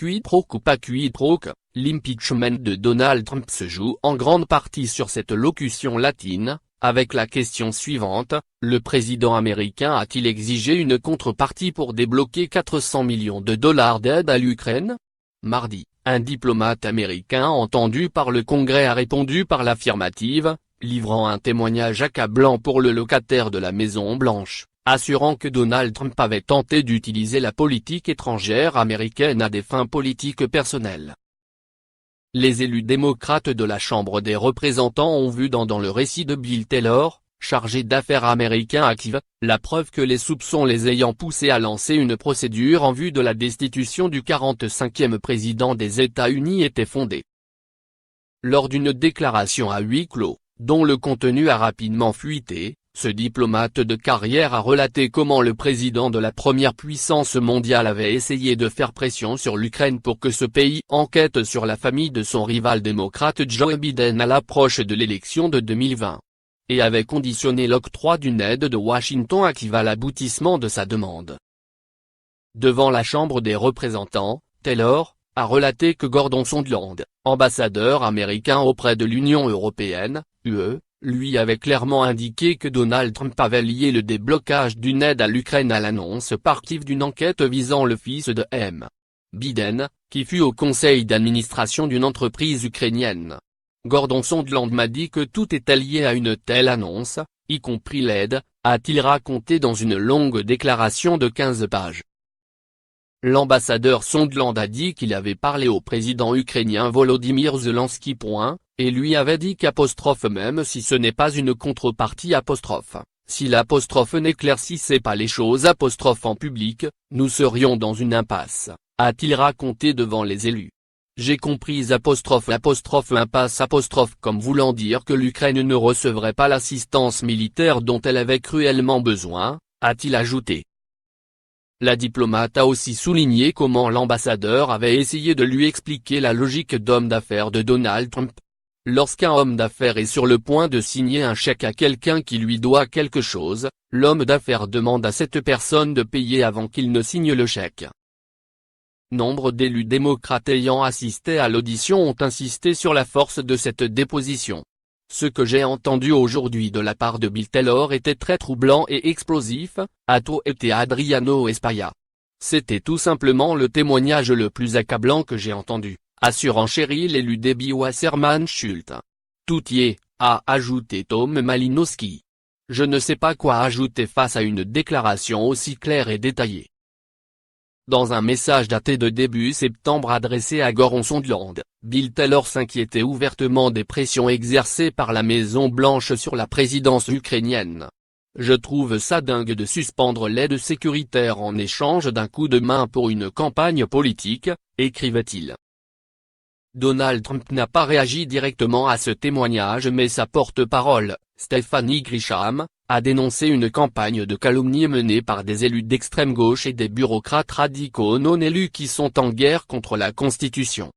Quid pro quo pas quid pro quo, l'impeachment de Donald Trump se joue en grande partie sur cette locution latine, avec la question suivante: le président américain a-t-il exigé une contrepartie pour débloquer 400 millions de dollars d'aide à l'Ukraine? Mardi, un diplomate américain entendu par le Congrès a répondu par l'affirmative, livrant un témoignage accablant pour le locataire de la Maison-Blanche, assurant que Donald Trump avait tenté d'utiliser la politique étrangère américaine à des fins politiques personnelles. Les élus démocrates de la Chambre des représentants ont vu dans le récit de Bill Taylor, chargé d'affaires américain à Kiev, la preuve que les soupçons les ayant poussés à lancer une procédure en vue de la destitution du 45e président des États-Unis étaient fondés. Lors d'une déclaration à huis clos, dont le contenu a rapidement fuité, ce diplomate de carrière a relaté comment le président de la première puissance mondiale avait essayé de faire pression sur l'Ukraine pour que ce pays enquête sur la famille de son rival démocrate Joe Biden à l'approche de l'élection de 2020. Et avait conditionné l'octroi d'une aide de Washington à Kiev à l'aboutissement de sa demande. Devant la Chambre des représentants, Taylor a relaté que Gordon Sondland, ambassadeur américain auprès de l'Union européenne, UE, lui avait clairement indiqué que Donald Trump avait lié le déblocage d'une aide à l'Ukraine à l'annonce par Kiev d'une enquête visant le fils de M. Biden, qui fut au conseil d'administration d'une entreprise ukrainienne. Gordon Sondland m'a dit que tout était lié à une telle annonce, y compris l'aide, a-t-il raconté dans une longue déclaration de 15 pages. L'ambassadeur Sondland a dit qu'il avait parlé au président ukrainien Volodymyr Zelensky. Et lui avait dit même si ce n'est pas une contrepartie si l'apostrophe n'éclaircissait pas les choses en public, nous serions dans une impasse, a-t-il raconté devant les élus. J'ai compris impasse comme voulant dire que l'Ukraine ne recevrait pas l'assistance militaire dont elle avait cruellement besoin, a-t-il ajouté. La diplomate a aussi souligné comment l'ambassadeur avait essayé de lui expliquer la logique d'homme d'affaires de Donald Trump. Lorsqu'un homme d'affaires est sur le point de signer un chèque à quelqu'un qui lui doit quelque chose, l'homme d'affaires demande à cette personne de payer avant qu'il ne signe le chèque. Nombre d'élus démocrates ayant assisté à l'audition ont insisté sur la force de cette déposition. Ce que j'ai entendu aujourd'hui de la part de Bill Taylor était très troublant et explosif, a-t-il été Adriano España. C'était tout simplement le témoignage le plus accablant que j'ai entendu, a surenchéri l'élu Debbie Wasserman Schultz. Tout y est, a ajouté Tom Malinowski. Je ne sais pas quoi ajouter face à une déclaration aussi claire et détaillée. Dans un message daté de début septembre adressé à Gordon Sondland, Bill Taylor s'inquiétait ouvertement des pressions exercées par la Maison-Blanche sur la présidence ukrainienne. Je trouve ça dingue de suspendre l'aide sécuritaire en échange d'un coup de main pour une campagne politique, écrivait-il. Donald Trump n'a pas réagi directement à ce témoignage mais sa porte-parole, Stephanie Grisham, a dénoncé une campagne de calomnie menée par des élus d'extrême gauche et des bureaucrates radicaux non élus qui sont en guerre contre la Constitution.